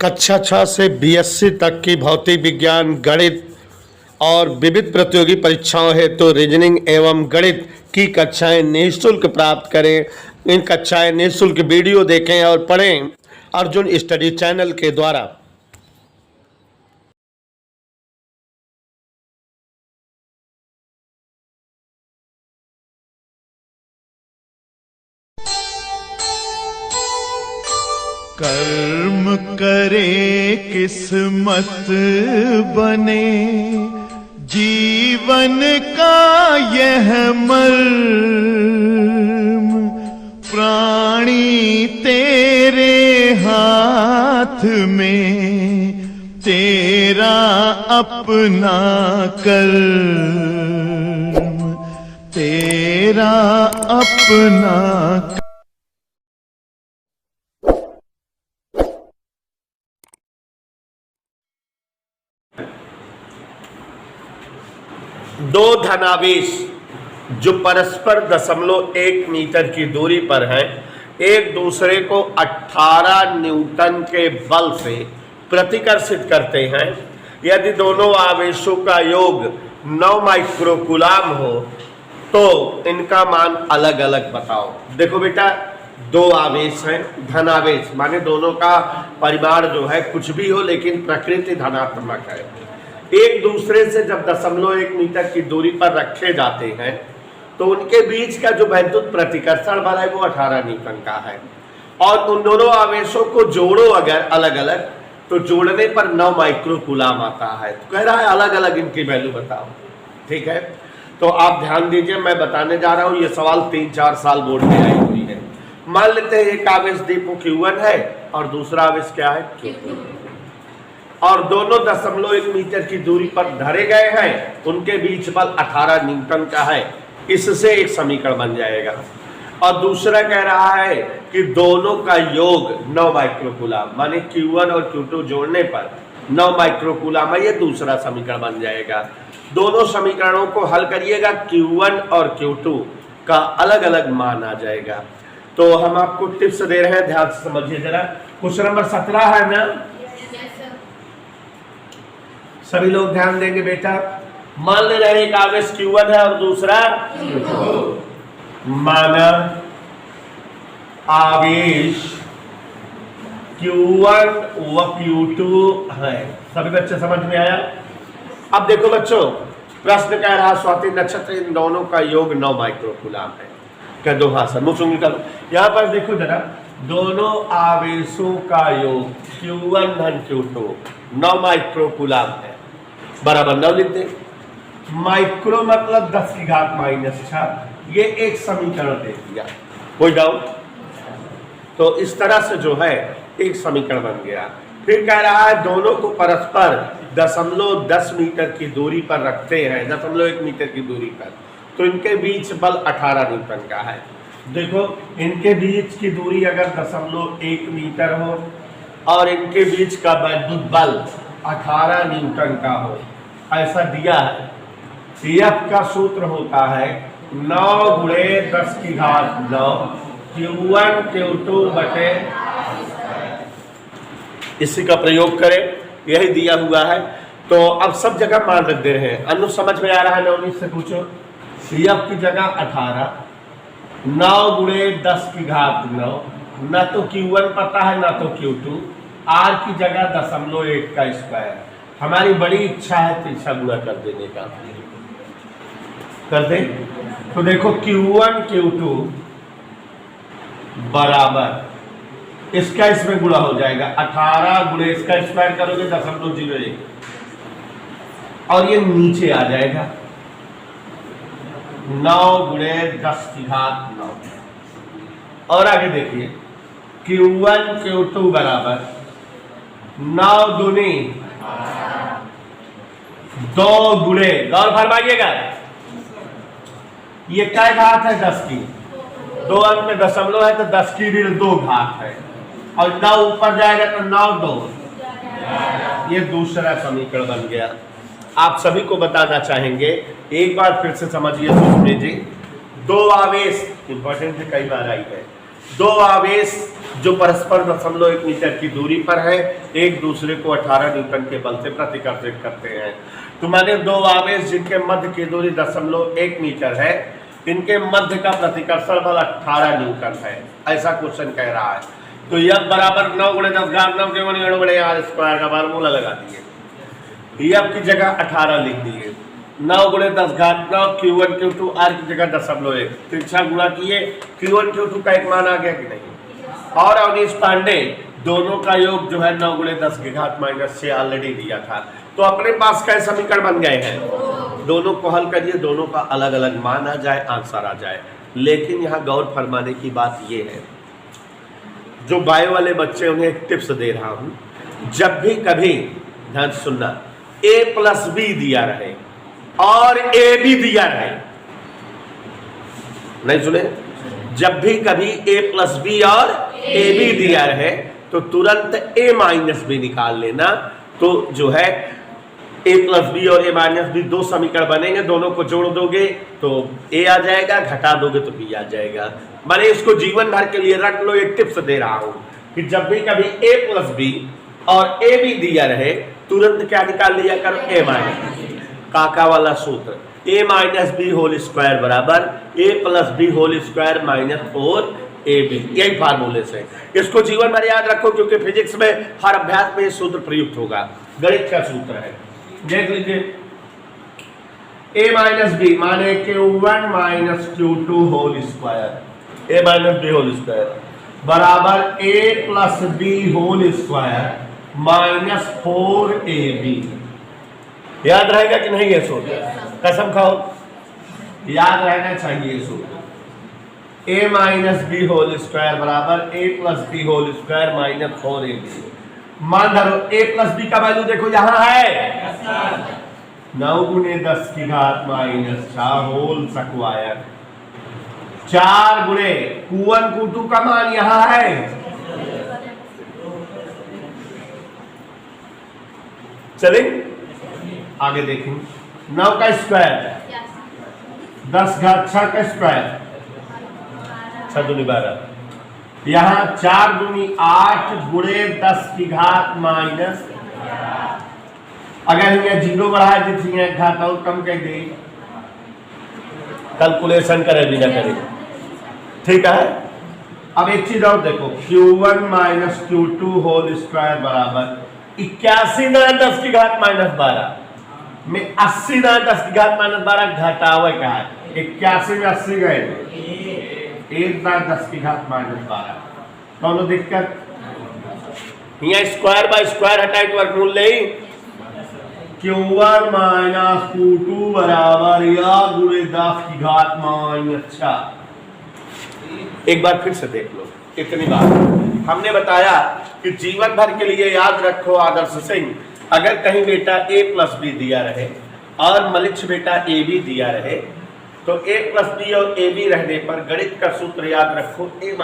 कक्षा 6 से बीएससी तक की भौतिक विज्ञान, गणित और विविध प्रतियोगी परीक्षाओं हेतु रीजनिंग एवं गणित की कक्षाएं निःशुल्क प्राप्त करें। इन कक्षाएं निःशुल्क वीडियो देखें और पढ़ें अर्जुन स्टडी चैनल के द्वारा। कर्म करे किस्मत बने, जीवन का यह मर्म, प्राणी तेरे हाथ में, तेरा अपना कर्म, तेरा अपना। दो धनावेश जो परस्पर 0.1 मीटर की दूरी पर हैं, एक दूसरे को 18 न्यूटन के बल से प्रतिकर्षित करते हैं। यदि दोनों आवेशों का योग 9 माइक्रोकूलाम हो तो इनका मान अलग अलग बताओ। देखो बेटा, दो आवेश हैं, धनावेश माने दोनों का परिमाण जो है कुछ भी हो लेकिन प्रकृति धनात्मक है। एक दूसरे से जब 0.1 मीटर की दूरी पर रखे जाते हैं तो उनके बीच का जो वैद्युत प्रतिकर्षण बल है वो 18 न्यूटन का है। और उन दोनों आवेशों को जोड़ो अगर अलग अलग तो जोड़ने पर 9 माइक्रोकूलाम आता है। तो कह रहा है अलग अलग इनकी वैल्यू बताओ। ठीक है, तो आप ध्यान दीजिए, मैं बताने जा रहा हूं। ये सवाल 3-4 साल बोर्ड में आई हुई है। मान लेते हैं एक आवेश दीपो Q1 है और दूसरा आवेश क्या है Q2, और दोनों 0.1 मीटर की दूरी पर धरे गए हैं। उनके बीच बल 18 न्यूटन का है। इससे एक समीकरण बन जाएगा। और दूसरा कह रहा है कि दोनों का योग 9 माइक्रोकूलाम माने Q1 और Q2 जोड़ने पर 9 माइक्रोकूलाम है। ये दूसरा समीकरण बन जाएगा। दोनों समीकरणों को हल करिएगा, Q1 और Q2 का अलग अलग मान आ जाएगा। तो हम आपको टिप्स दे रहे हैं, ध्यान से समझिए जरा। क्वेश्चन नंबर 17 है ना, सभी लोग ध्यान देंगे बेटा। मान ले रहे एक आवेश Q1 है और दूसरा Q2। माना आवेश Q1 व Q2 है। सभी बच्चे समझ में आया? अब देखो बच्चों, प्रश्न कह रहा स्वाति नक्षत्र इन दोनों का योग 9 माइक्रोकूलाम है। कह दो हाँ सर, मुझे निकालो। यहाँ पर देखो जरा, दोनों आवेशों का योग Q1 धन Q2 9 माइक्रोकूलाम है। बराबर 9 लिख दे। माइक्रो मतलब 10⁻⁻⁶। ये एक समीकरण दे दिया। कोई डाउट? तो इस तरह से जो है एक समीकरण बन गया। फिर कह रहा है दोनों को परस्पर 0.10 मीटर की दूरी पर रखते हैं, 0.1 मीटर की दूरी पर, तो इनके बीच बल 18 न्यूटन का है। देखो, इनके बीच की दूरी अगर 0.1 मीटर हो और इनके बीच का वैद्युत बल 18 न्यूटन का हो, ऐसा दिया है। F का सूत्र होता है 9 × 10⁹ Q1 Q2 बटे। इसी का प्रयोग करें, यही दिया हुआ है। तो अब सब जगह मान रख दे रहे हैं। अनु समझ में आ रहा है? 19 से पूछो। F की जगह 18, 9 × 10⁹, न तो Q1 पता है ना तो Q2। R की जगह 0.1 का स्क्वायर। हमारी बड़ी इच्छा है तिरछा गुणा कर देने का, कर दे। तो देखो Q1 Q2 बराबर इसका इसमें गुणा हो जाएगा। 18 × इसका स्क्वायर करोगे 0.01 और ये नीचे आ जाएगा 9 × 10⁹। और आगे देखिए, Q1 Q2 बराबर 9 दूनी 2 गुणे, गौर फरमाइएगा, ये क्या घात है? 10 की। 2 अंक में दशमलव है तो 10 की ऋण 2 घात है। और 9 ऊपर जाएगा तो 9 2। ये दूसरा समीकरण बन गया। आप सभी को बताना चाहेंगे, एक बार फिर से समझिए। सुन लीजिए, दो आवेश, इंपॉर्टेंट कई बार आई है, दो आवेश जो परस्पर 0.1 मीटर की दूरी पर है, एक दूसरे को 18 न्यूटन के बल से प्रतिकर्षित करते हैं। तो माने दो आवेश जिनके मध्य की दूरी 0.1 मीटर है, इनके मध्य का प्रतिकर्षण बल 18 न्यूटन है, ऐसा क्वेश्चन कह रहा है। तो यह बराबर 9 × 10⁻⁹ के 1 × r स्क्वायर का वर्गमूल लगा दिए। यह की जगह 18 लिख दिए। 9 × 10⁻⁹ Q1 Q2 r की जगह 0.1 तिरछा गुणा किए, Q1 Q2 का एक मान आ गया कि नहीं। और अवनीश पांडे दोनों का योग जो है 9 × 10⁻⁻6 ऑलरेडी दिया था। तो अपने पास क्या समीकरण बन गए हैं, दोनों को हल करिए, दोनों का अलग अलग मान आ जाए, आंसर आ जाए। लेकिन यहाँ गौर फरमाने की बात यह है, जो बायो वाले बच्चे उन्हें एक टिप्स दे रहा हूं, जब भी कभी ध्यान सुनना a+b दिया रहे और ab दिया रहे, नहीं सुने, जब भी कभी a+b और ab दिया रहे तो तुरंत a-b निकाल लेना। तो जो है a+b और a-b दो समीकरण बनेंगे, दोनों को जोड़ दोगे तो a आ जाएगा, घटा दोगे तो b आ जाएगा। मैंने इसको जीवन भर के लिए रख लो, एक टिप्स दे रहा हूं कि जब भी कभी a+b और ab दिया रहे तुरंत क्या निकाल लिया करो, a-b। काका वाला सूत्र a-b होल स्क्वायर बराबर a+b होल स्क्वायर -4ab, यही फार्मूले से। इसको जीवन भर याद रखो, क्योंकि फिजिक्स में हर अभ्यास में सूत्र प्रयुक्त होगा, गणित का सूत्र है। देख लीजिए a-b माने Q1 Q2 whole square, a-b whole square बराबर a+b होल स्क्वायर -4ab। याद रहेगा कि नहीं ये सूत्र, कसम खाओ याद रहना चाहिए सूत्र। a-b होल स्क्वायर बराबर a+b होल स्क्वायर -4ab। मान धरो a+b का वैल्यू देखो यहां है 9 × 10⁻⁻⁴ होल स्क्वायर, 4 × Q1 Q2 का मान यहां है, चलें आगे देखें। 9 का स्क्वायर 10⁻⁶ का स्क्वायर 6 दूनी 12, यहाँ 4 दूनी 8 × 10⁻⁻। अगर यहाँ 0 बढ़ा दी घात और कम कर दे, कैलकुलेशन करे भी ना करे, ठीक है। अब एक चीज और देखो, Q1 Q2 होल स्क्वायर बराबर 81 × 10⁻⁻12 में 80 × 10⁻⁻12 घटावे का है, 81 में 80 गए 1 × 10⁻⁻12। दोनों दिक्कत, यहाँ स्क्वायर बाय स्क्वायर हटाए तो वर्गमूल ले Q1 - Q2 बराबर या × 10⁻⁻6। एक बार फिर से देख लो, इतनी बात हमने बताया कि जीवन भर के लिए याद रखो आदर्श सिंह, अगर कहीं बेटा a+b दिया रहे और मलिक्ष बेटा ab दिया रहे तो a+b और ab रहने पर गणित का सूत्र याद रखो, a-b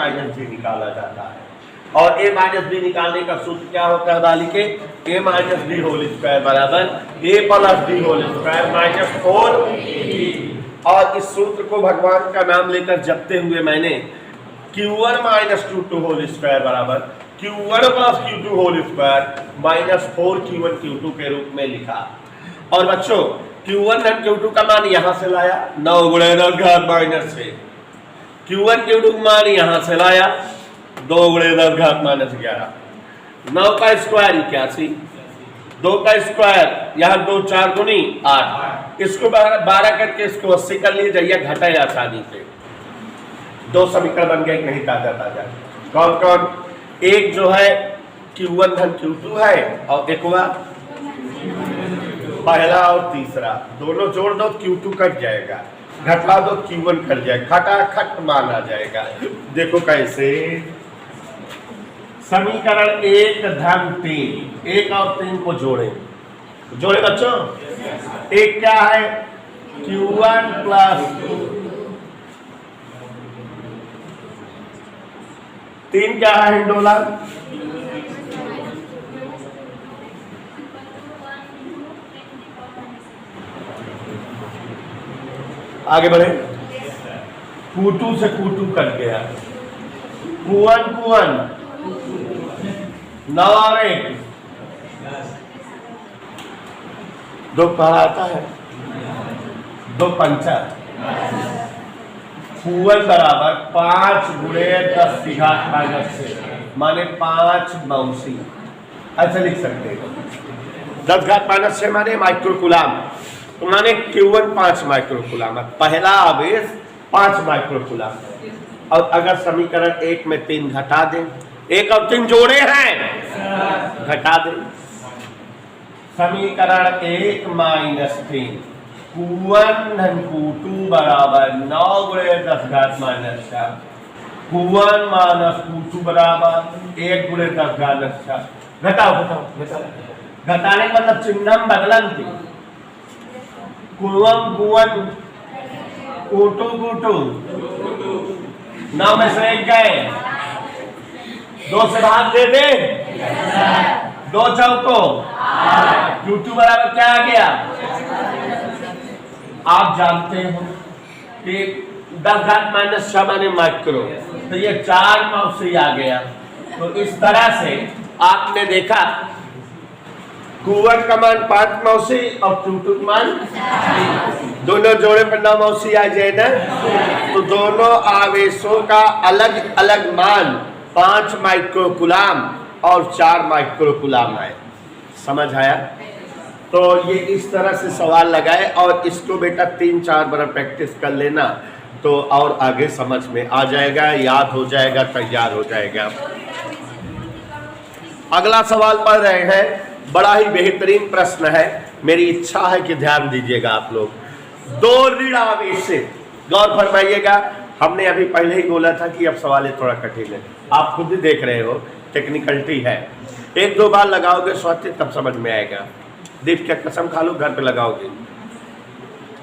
निकाला जाता है। और a-b निकालने का सूत्र क्या होता है बालिके, a-b होल स्क्वायर बराबर a+b होल स्क्वायर -4। और इस सूत्र को भगवान का नाम लेकर जपते हुए मैंने Q1 - Q2 होल स्क्वायर बराबर Q1 + Q2 whole square -4 Q1 Q2 के रूप में लिखा। और बच्चों Q1 और Q2 का मान यहां से लाया 9 × 10⁻⁻6, Q1 Q2 का मान यहां से लाया 2 × 10⁻⁻11, 9 का स्क्वायर 81, 2 का स्क्वायर यहाँ 2 4 दूनी 8, इसको 12 करके इसको 80 कर लिए जाइए, घटाए आसानी से। दो समीकरण बन गए कहीं ताजा ताजा। कौन कौन, एक जो है Q1 धन Q2 है और एक हुआ पहला और तीसरा, दोनों जोड़ दो Q2 कट जाएगा, घटा दो Q1 कट जाएगा, खटाखट मान आ जाएगा। देखो कैसे, समीकरण 1 धन 3, 1 और 3 को जोड़े बच्चों। एक क्या है Q1 + 3 क्या है हिंडोला, आगे बढ़े। Q2 से Q2 कट गया, कुवन कुवन 9 और 1 2 पढ़ाता है 2 पंचा कुवन बराबर 5 गुणे 10 की घात -6 माने 5 मौसी। ऐसा लिख सकते हैं 10 घात -6 माने माइक्रोकुलाम, तो माने Q1 5 माइक्रोकुलाम है। पहला आवेश 5 माइक्रोकुलाम, और अगर समीकरण 1 में 3 घटा दें, 1 और 3 जोड़े हैं, घटा दें, समीकरण 1 -3 Q1 धन Q2 बराबर 9 गुणे 10 घात -4 Q1 माइनस Q2 बराबर 1 गुणे 10 घात -4। घटाओ घटाओ घटाओ, घटाने का मतलब चिन्हम बदलन थी। Q1 Q1 Q2 Q2 9 में से 1 गए, 2 से भाग दे दे, 2 चौको Q2 बराबर क्या आ गया? आप जानते हो कि 10 घात -6 माने माइक्रो, तो ये 4 मौसी आ गया। तो इस तरह से आपने देखा Q1 का मान 5 मौसी और Q2 का मान दोनों जोड़े पर 9 मौसी आ जाए ना, तो दोनों आवेशों का अलग अलग मान 5 माइक्रोकुलाम और 4 माइक्रोकुलाम आए। समझ आया? तो ये इस तरह से सवाल लगाए, और इसको बेटा 3-4 बार प्रैक्टिस कर लेना, तो और आगे समझ में आ जाएगा, याद हो जाएगा, तैयार हो जाएगा। अगला सवाल पढ़ रहे हैं, बड़ा ही बेहतरीन प्रश्न है, मेरी इच्छा है कि ध्यान दीजिएगा आप लोग। 2 ऋण आवेशित, गौर फरमाइएगा, हमने अभी पहले ही बोला था कि अब सवाल थोड़ा कठिन है, आप खुद ही देख रहे हो, टेक्निकलिटी है। 1-2 बार लगाओगे स्वाति तब समझ में आएगा। दीप क्या कसम खा लो, घर पे लगाओगे।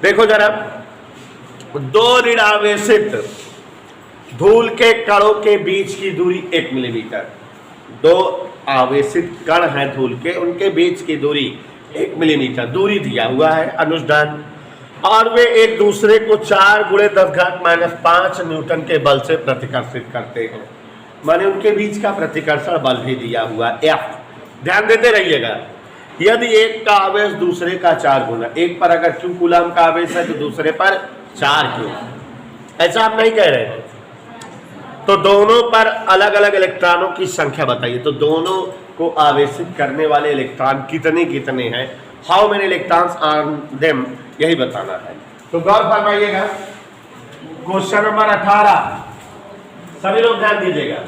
देखो जरा, 2 ऋण आवेशित धूल के कणों के बीच की दूरी 1 मिलीमीटर। 2 आवेशित कण हैं धूल के, उनके बीच की दूरी 1 मिलीमीटर दूरी दिया हुआ है अनुष्ठान, और वे एक दूसरे को 4 गुणे 10 घात -5 न्यूटन के बल से प्रतिकर्षित करते हैं। माने उनके बीच का प्रतिकर्षण बल भी दिया हुआ F। ध्यान देते रहिएगा, यदि एक का आवेश दूसरे का 4 गुना, एक पर अगर Q कूलम का आवेश है तो दूसरे पर 4 Q, ऐसा आप नहीं कह रहे हैं, तो दोनों पर अलग अलग इलेक्ट्रॉनों की संख्या बताइए। तो दोनों को आवेशित करने वाले इलेक्ट्रॉन कितने कितने हैं, how many electrons are them, यही बताना है। तो गौर फरमाइएगा, क्वेश्चन नंबर 18, सभी लोग ध्यान दीजिएगा।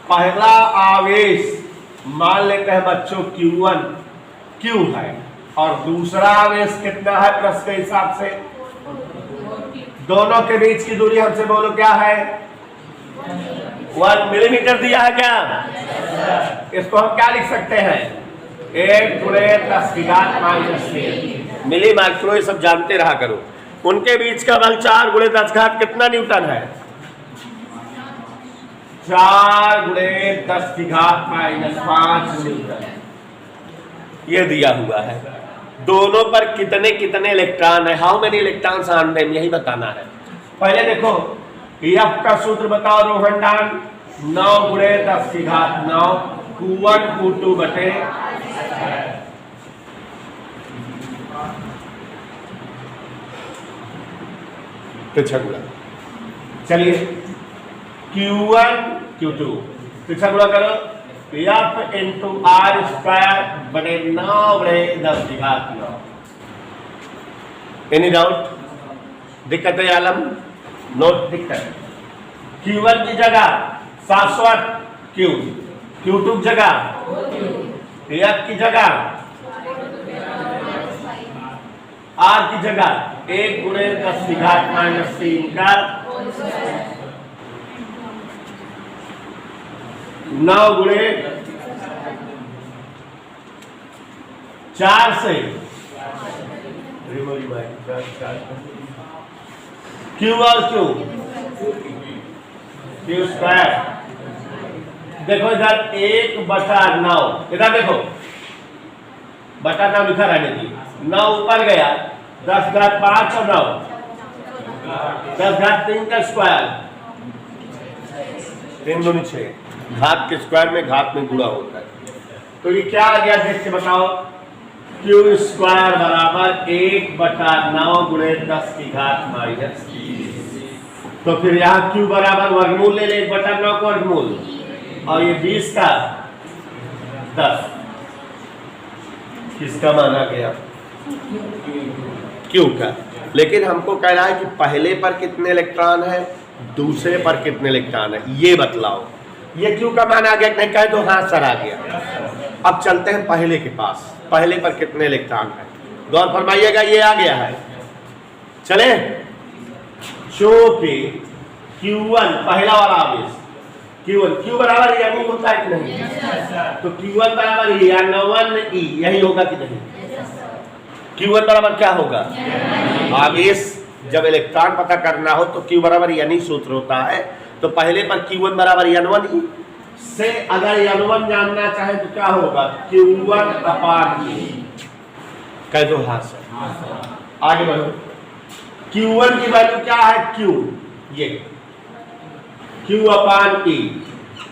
पहला आवेश मान लेते हैं बच्चों Q1 Q है, और दूसरा आवेश कितना है प्लस के हिसाब से, दोनों के बीच की दूरी हमसे बोलो क्या है, 1 मिलीमीटर दिया है क्या? इसको हम क्या लिख सकते हैं, 1 गुणे 10 की घात -3 मिली माइक्रो, ये सब जानते रहा करो। उनके बीच का बल 4 गुणे 10 घात कितना न्यूटन है, 4 गुणे 10 की घात -5 न्यूटन, ये दिया हुआ है। दोनों पर कितने कितने इलेक्ट्रॉन है, how many electrons are them, यही बताना है। पहले देखो F का सूत्र बताओ रोहनदान, 9 गुणे 10 की घात 9 Q1 Q2 बटे पीछा गुणा, चलिए Q1 Q2 पीछा गुणा करो, F इंटू R स्क्वायर बटे 9 बटे 10 की घात 9। एनी डाउट, दिक्कत है आलम? नोट दिक्कत। Q1 की जगह 708 Q, Q2 की जगह F की जगह R की जगह 1 गुणे 10 की घात -3 का 9 गुणे 4 से Q और Q स्क्वायर, देखो इधर 1/9, इधर देखो बटा 9 लिखा रहने दी, 9 ऊपर गया 10 घात 5 और 9 10 घात 3 का स्क्वायर 3 दूनी 6, घात के स्क्वायर में घात में गुणा होता है। तो ये क्या आ गया देख के बताओ, क्यू स्क्वायर बराबर 1/9 गुणे 10 की घात माइनस 20। तो फिर यहाँ क्यू बराबर वर्गमूल ले ले 1/9 को वर्गमूल, और ये 20 का 10, किसका माना गया? क्यू का। लेकिन हमको कह रहा है कि पहले पर कितने इलेक्ट्रॉन है, दूसरे पर कितने इलेक्ट्रॉन है, ये बतलाओ। ये क्यू का मान आ गया, नहीं कहे तो हाँ सर आ गया। अब चलते हैं पहले के पास, पहले पर कितने इलेक्ट्रॉन है, गौर फरमाइएगा, ये आ गया है। चले, चूंकि Q1 पहला वाला आवेश, Q बराबर यानी होता है कि नहीं, तो Q1 बराबर N1E, यही होगा कि नहीं? Q1 बराबर क्या होगा? आवेश जब इलेक्ट्रॉन पता करना हो तो Q बराबर यानी सूत्र होता है। तो पहले पर Q1 बराबर N1E से अगर N1 जानना चाहे तो क्या होगा? Q1/E। कह दो हाँ सर, आगे बढ़ो। Q1 की वैल्यू क्या है? Q, ये Q/E।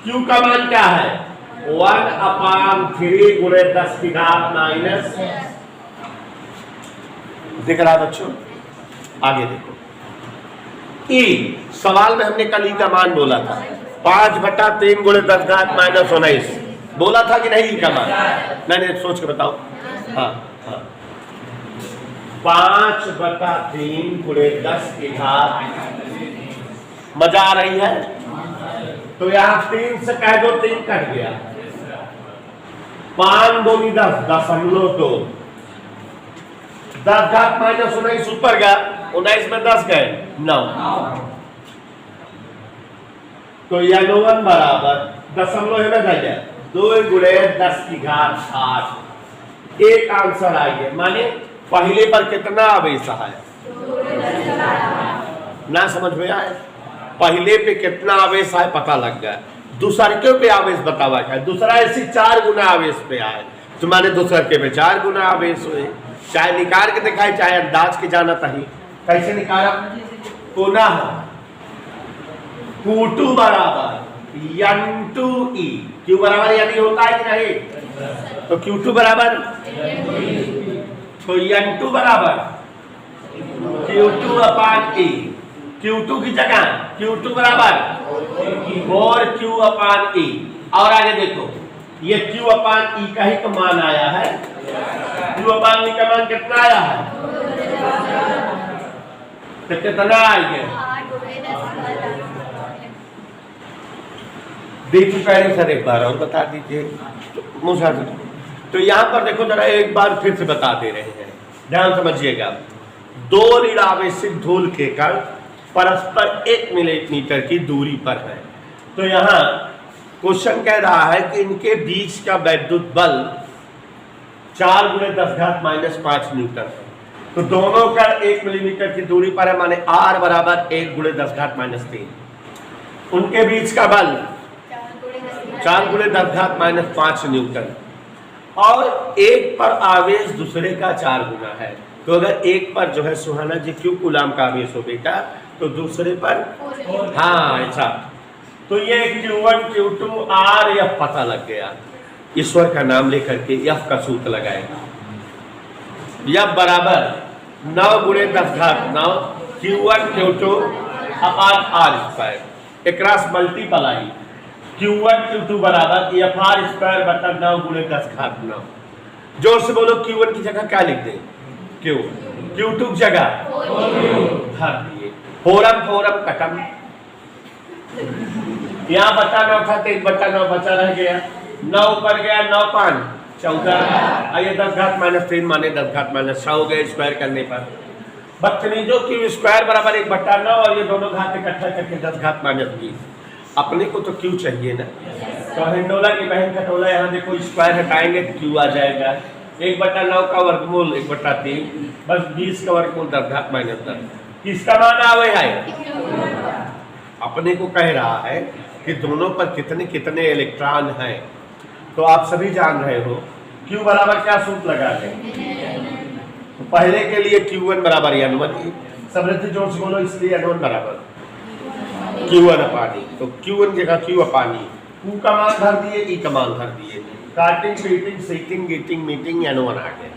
Q का मान क्या है? 1/3 गुणे 10 की घात माइनस, दिख रहा है बच्चों? आगे देखो, E सवाल में हमने कल E का मान बोला था 5/3 गुणे 10 घात माइनस 19, बोला था कि नहीं? E का मान नहीं, सोच के बताओ। हाँ हाँ, 5/3 गुणे 10 की घात, मजा आ रही है? तो यहाँ 3 से कह दो, 3 कट गया, 5 दूनी 10, 10.2, 10 घात माइनस 19 ऊपर गया, 19 में 10 गए 9। तो N1 बराबर दशमलव में गया 2 गुणे 10 की घात 8। एक आंसर आ गया, माने पहले पर कितना आवेश है ना, समझ में आए? पहले पे कितना आवेश है पता लग गया, दूसरे के पे आवेश बतावा है, दूसरा ऐसी 4 गुना आवेश पे आए, तो माने दूसरे के पे 4 गुना आवेश हुए। चाहे निकाल के दिखाए चाहे अंदाज के जाना चाहिए, कैसे निकाला? पुनः Q2 बराबर N2E, Q बराबर यानी होता है कि नहीं? तो Q2 बराबर, तो N2 बराबर Q2/E, Q2 की जगह Q2 बराबर 4Q/E। और आगे देखो, ये Q/E का ही तो मान आया है, Q/E का मान कितना आया है? तो कितना आएगा? देखिए पहले सर एक बार और बता दीजिए, तो यहाँ पर देखो जरा एक बार फिर से बता दे रहे हैं, ध्यान समझिएगा। 2 ऋण आवेशित धूल के कण परस्पर 1 मिलीमीटर की दूरी पर है। तो यहाँ क्वेश्चन कह रहा है कि इनके बीच का वैद्युत बल 4 गुणे 10 घात माइनस 5 न्यूटन है। तो दोनों कण 1 मिलीमीटर की दूरी पर है, माने R बराबर 1 गुणे 10 घात माइनस 3। उनके बीच का बल 4 गुणे 10 घात माइनस 5 न्यूटन, और एक पर आवेश दूसरे का 4 गुना है। तो अगर एक पर जो है सुहाना जी Q कूलाम का आवेश हो बेटा, तो दूसरे पर हाँ ऐसा। तो ये Q1 Q2 R F पता लग गया, ईश्वर का नाम लेकर के F का सूत्र लगाएगा। F बराबर 9 गुणे 10 घात 9 Q1 Q2 अपान R स्क्वायर, एक मल्टीप्लाई Q1 Q2 बराबर FR स्क्वायर बटा 9 गुणे 10 घात 9। जोर से बोलो, Q1 की जगह क्या लिख दें? Q, Q2 की जगह धर दिए, फोरम कटम। यहाँ बचा 9 था, 1 बटा 9 बचा रह गया, 9 ऊपर गया, 9 5 14, आइए 10 घात माइनस 3 माने 10 घात माइनस 6 हो गए स्क्वायर करने पर। बदतमीजों Q स्क्वायर बराबर 1 बटा 9 और ये दोनों घात इकट्ठा करके 10 घात माइनस 20। अपने को तो Q चाहिए ना, तो हिंडोला की बहन खटोला, यहाँ देखो स्क्वायर हटाएंगे तो Q आ जाएगा। 1 बटा 9 का वर्गमूल 1 बटा 3, बस 20 का वर्गमूल 10 घात माइनस 10। किसका मान आवे है? अपने को कह रहा है कि दोनों पर कितने कितने इलेक्ट्रॉन हैं। तो आप सभी जान रहे हो Q बराबर क्या सूत्र लगा है? तो पहले के लिए Q1 बराबर N1, समृद्धि जोर से बोलो, इसलिए N1 बराबर Q1 अपानी, तो Q1 जगह Q अपानी, Q का मान धर दिए, E का मान धर दिए, काटिंग पीटिंग सीटिंग गीटिंग मीटिंग N1 आ गया।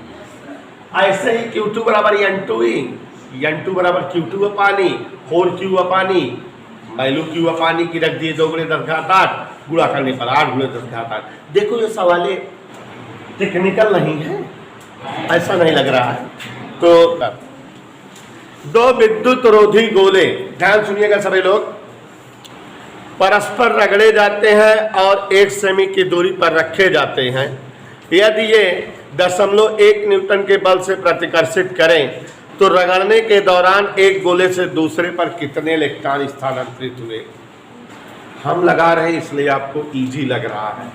ऐसे ही Q2 बराबर N2 N2 बराबर Q2 अपानी 4Q अपानी, वैल्यू Q अपानी की रख दिए 2 × 10⁸ गुणा करने पर 8 × 10⁸। देखो ये सवाल टेक्निकल नहीं है, ऐसा नहीं लग रहा है। तो दो विद्युत रोधी गोले, ध्यान सुनिएगा सभी लोग, परस्पर रगड़े जाते हैं और 1 सेमी की दूरी पर रखे जाते हैं। यदि ये 0.1 न्यूटन के बल से प्रतिकर्षित करें तो रगड़ने के दौरान एक गोले से दूसरे पर कितने इलेक्ट्रॉन स्थानांतरित हुए। हम लगा रहे हैं इसलिए आपको इजी लग रहा है,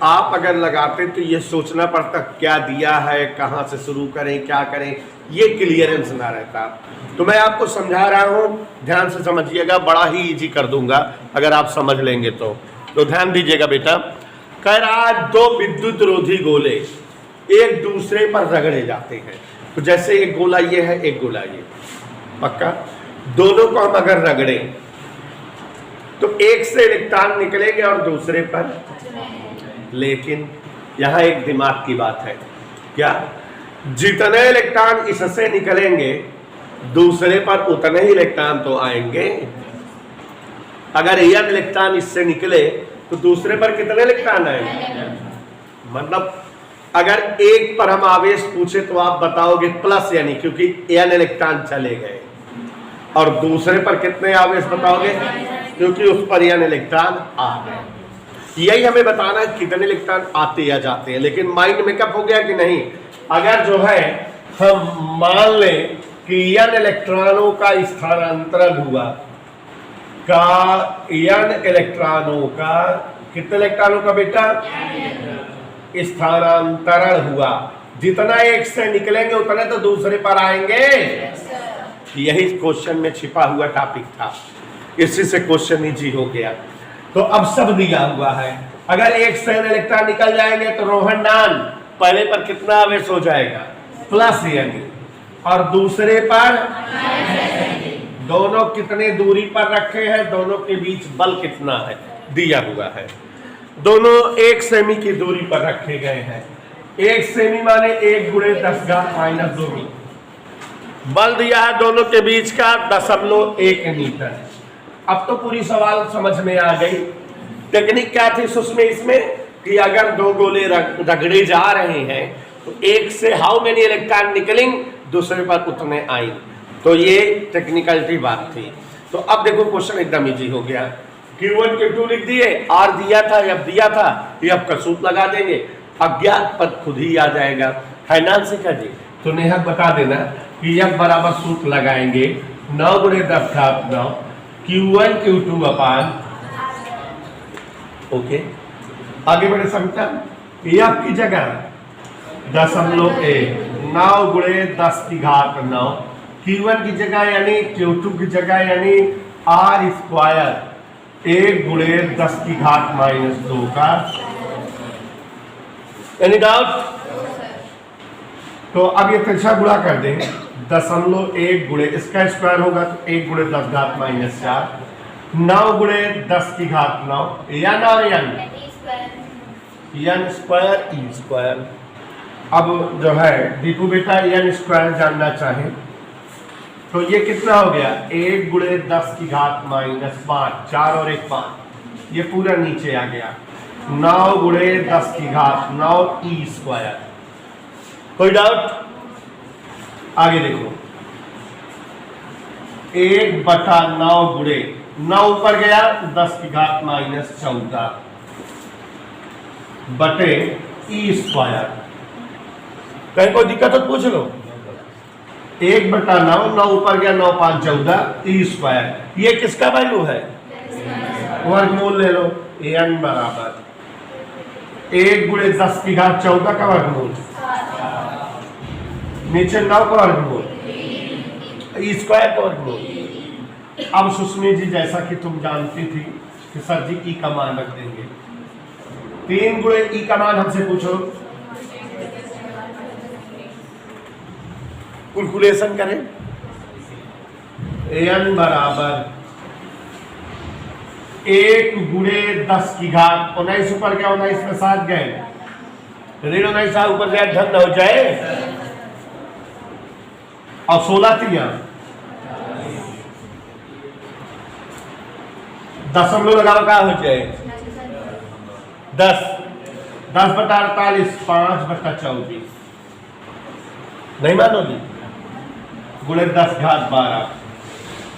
आप अगर लगाते तो ये सोचना पड़ता क्या दिया है, कहाँ से शुरू करें, क्या करें, ये क्लियरेंस ना रहता। तो मैं आपको समझा रहा हूँ, ध्यान से समझिएगा, बड़ा ही इजी कर दूंगा अगर आप समझ लेंगे तो ध्यान दीजिएगा बेटा। कह रहा है 2 विद्युत रोधी गोले एक दूसरे पर रगड़े जाते हैं। तो जैसे एक गोला ये है, एक गोला ये, पक्का दोनों को हम अगर रगड़े तो एक से इलेक्ट्रॉन निकलेंगे और दूसरे पर, लेकिन यहाँ एक दिमाग की बात है, क्या जितने इलेक्ट्रॉन इससे निकलेंगे दूसरे पर उतने ही इलेक्ट्रॉन तो आएंगे। अगर n इलेक्ट्रॉन इससे निकले तो दूसरे पर कितने इलेक्ट्रॉन आएंगे। मतलब अगर एक पर हम आवेश पूछे तो आप बताओगे प्लस, यानी क्योंकि n इलेक्ट्रॉन चले गए, और दूसरे पर कितने आवेश बताओगे क्योंकि उस पर n इलेक्ट्रॉन आ गए। यही हमें बताना है कितने इलेक्ट्रॉन आते या जाते हैं। लेकिन माइंड मेकअप हो गया कि नहीं। अगर जो है हम मान लें कि n इलेक्ट्रॉनों का स्थानांतरण हुआ, n इलेक्ट्रॉनों का, कितने इलेक्ट्रॉनों का बेटा स्थानांतरण हुआ, जितना एक से निकलेंगे उतने तो दूसरे पर आएंगे। यही क्वेश्चन में छिपा हुआ टॉपिक था, इसी से क्वेश्चन इजी हो गया। तो अब सब दिया हुआ है, अगर एक से इलेक्ट्रॉन निकल जाएंगे तो रोहन डान पहले पर कितना आवेश हो जाएगा प्लस, यानी और दूसरे पर दोनों कितने दूरी पर रखे हैं, दोनों के बीच बल कितना है दिया हुआ है। दोनों 1 सेमी की दूरी पर रखे गए हैं। 1 सेमी माने 1 × 10⁻²। बल दिया है दोनों के बीच का 0.1 न्यूटन। अब तो पूरी सवाल समझ में आ गई। टेक्निक क्या थी उसमें, इसमें कि अगर 2 गोले रगड़े जा रहे हैं तो एक से हाउ मेनी इलेक्ट्रॉन निकलिंग, दूसरे पर उतने आई। तो ये टेक्निकलिटी बात थी। तो अब देखो क्वेश्चन एकदम इजी हो गया। Q1 Q2 लिख दिए, R दिया था, F दिया था, F का सूत्र लगा देंगे, अज्ञात पद खुद ही आ जाएगा, है ना शिखा जी। तो नेहा बता देना कि F बराबर सूत्र लगाएंगे 9 × 10⁹ Q1 Q2 अपान, ओके आगे बढ़े समझा। F की जगह 0.1 9 × 10⁹, Q1 की जगह यानी Q2 की जगह यानी R² 1 × 10⁻² का। Any doubt. तो अब ये तिरछा गुणा कर देंगे, 0.1 गुणे इसका स्क्वायर होगा तो 1 × 10⁻⁴, 9 × 10⁹, n और n²E²। अब जो है दीपू बेटा n² जानना चाहे तो ये कितना हो गया 1 × 10⁻⁵, 4 और 1 5, ये पूरा नीचे आ गया 9 × 10⁹ E²। कोई डाउट। आगे देखो 1/9 गुणे 9 ऊपर गया 10⁻⁴ बटे E²। कहीं कोई दिक्कत तो पूछ लो। 1/9, 9 ऊपर गया 9 5 14 E²। ये किसका वैल्यू है, वर्गमूल ले लो। n बराबर 1 × 10⁴ का वर्गमूल, नीचे 9 का वर्गमूल, E² का वर्गमूल। अब सुष्मी जी जैसा कि तुम जानती थी कि सर जी E का मान रख देंगे, 3 × E का मान हमसे पूछो, कैलकुलेशन करें। n बराबर 1 गुणे 10 की घात 19 ऊपर गया, 19 में 7 गए, ऋण 19 साल ऊपर जाए धन न हो जाए, और 16 तिया दशमलव लगाओ क्या हो जाए 10, 10/48, 5/24, नहीं मानोगी, गुणे 10 घात 12।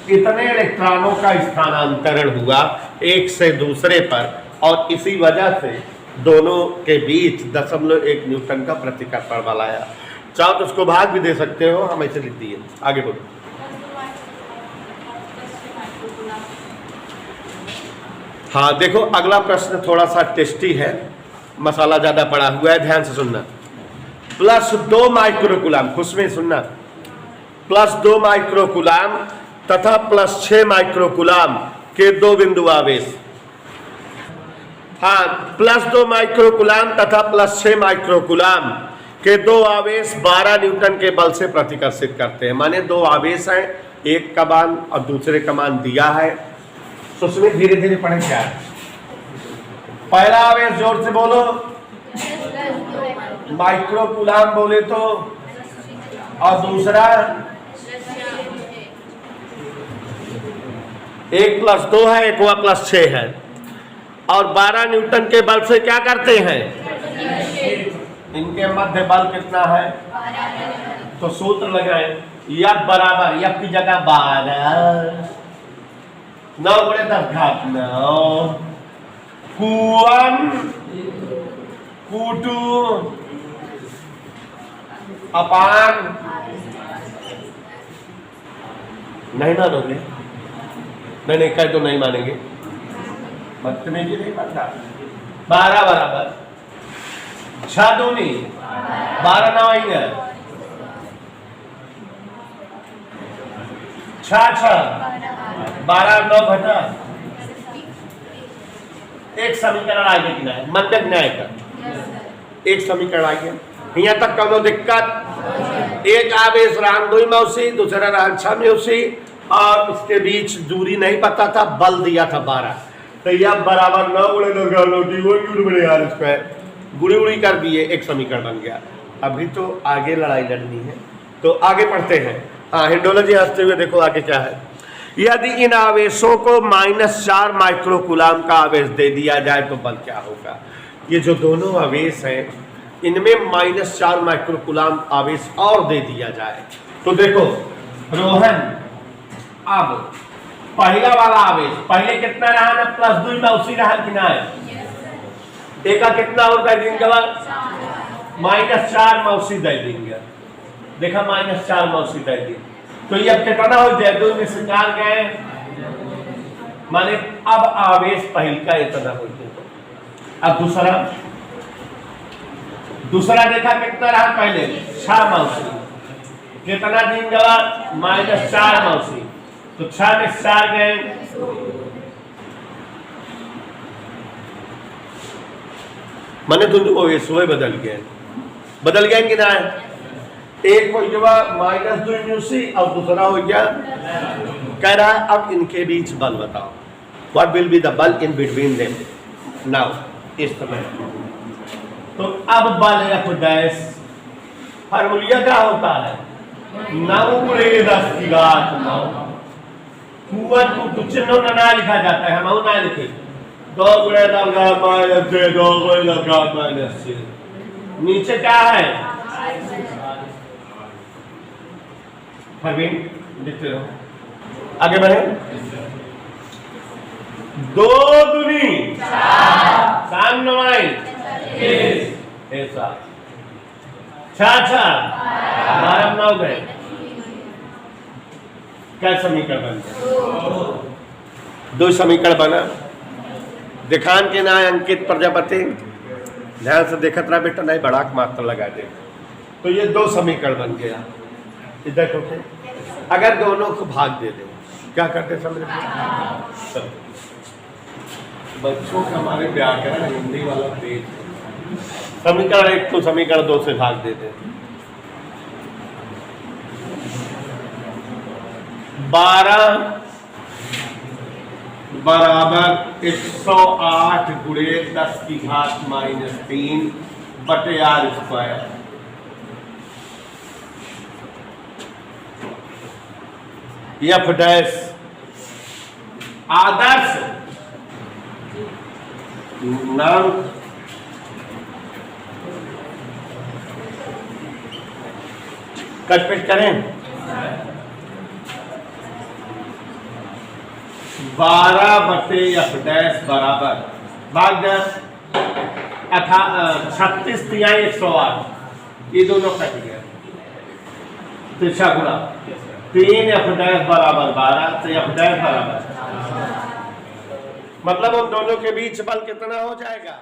इतने इलेक्ट्रॉनों का स्थानांतरण हुआ एक से दूसरे पर, और इसी वजह से दोनों के बीच 0.1 न्यूटन का प्रतिकर्षण बल आया। चाहो तो उसको भाग भी दे सकते हो, हम ऐसे लिख दिए। आगे बोलो। हाँ देखो, अगला प्रश्न थोड़ा सा टेस्टी है, मसाला ज्यादा पड़ा हुआ है, ध्यान से सुनना। +2 माइक्रोकुलाम, खुश में सुनना, +2 माइक्रोकुलाम तथा +6 माइक्रोकुलाम के दो बिंदु आवेश। हाँ, +2 माइक्रोकुलाम तथा +6 माइक्रोकुलाम के दो आवेश 12 न्यूटन के बल से प्रतिकर्षित करते हैं। माने दो आवेश हैं, एक का मान और दूसरे का मान दिया है, तो उसमें धीरे धीरे पढ़े क्या है। पहला आवेश जोर से बोलो, माइक्रोकुलाम बोले तो, और दूसरा 1 + 2 है, एक हुआ +6 है, और 12 न्यूटन के बल से क्या करते हैं, इनके मध्य बल कितना है, तो सूत्र लगाएं, F बराबर, F की जगह 12, 9 × 10 घात 9, Q1 Q2 अपान, नहीं मानोगे, नहीं कह तो नहीं मानेंगे, बदतमीजी नहीं बनता। 12 बराबर 6 दूनी 12 9 आएंगे, 6 12 9 घटा, एक समीकरण आ गया किनारे मध्यक न्याय का, एक समीकरण आ गया। यहाँ तक कौनो दिक्कत, एक आवेश रान 2 मौसी, दूसरा रान 6 मौसी, और उसके बीच दूरी नहीं पता था, बल दिया था 12, तो यह बराबर 9 गुड़ी उड़ी कर दिए, एक समीकरण बन गया। अभी तो आगे लड़ाई लड़नी है, तो आगे पढ़ते हैं। हाँ, हिंडोलॉजी हंसते हुए देखो आगे क्या है। यदि इन आवेशों को -4 माइक्रोकुलाम का आवेश दे दिया जाए तो बल क्या होगा। ये जो दोनों आवेश हैं, इनमें -4 माइक्रोकुलाम आवेश और दे दिया जाए तो देखो रोहन, अब पहला वाला आवेश पहले कितना रहा ना, +2 में उसी रहा कि ना, एक का कितना और दे देंगे, -4 मौसी दे देंगे, देखा -4 मौसी दे दी, तो ये अब कितना हो जाए, 2 में से 4 गए, माने अब आवेश पहल का इतना हो जाए। अब दूसरा देखा कितना रहा, पहले 6 मौसी, कितना दिन गवा, -4 मौसी, तो 6 में 4 गए, माने दोनों आवेश बदल गए कि ना, एक हो गया -2 न्यूसी और दूसरा हो गया, कह रहा है अब इनके बीच बल बताओ, व्हाट विल बी द बल इन बिटवीन देम नाउ, इस समय। तो अब बल F डैश फार्मूला क्या होता है, 9 × 10 की घात 9, Q1 को कुछ ना लिखा जाता है, हम ना लिखे, 2 × 10 घात -6, 2 × 10 घात -6, नीचे क्या है, लिखते रहो, आगे बढ़े, 2 दूनी 4 9 ऐसा 6 12 9 गए, क्या समीकरण बन गया, 2 समीकरण बना। दिखान के ना अंकित प्रजापति, ध्यान से देखत रहा बेटा, नहीं बड़ा मात्रा लगा दे, तो ये 2 समीकरण बन गया। इधर देखो, अगर दोनों को भाग दे दे क्या करते समझ, बच्चों का हमारे व्याकरण हिंदी वाला पेज, समीकरण 1 को समीकरण 2 से भाग देते, 12 बराबर 108 गुणे 10 की घात -3 बटे आर स्क्वायर। एफ डैश आदर्श नाम कटपिट करें 12 बटे एफ डैश बराबर भाग 36 तिहाई 108, ये दोनों कट गए, तिरछा गुणा 3 एफ डैश बराबर 12, तो एफ डैश बराबर मतलब उन दोनों के बीच बल कितना हो जाएगा?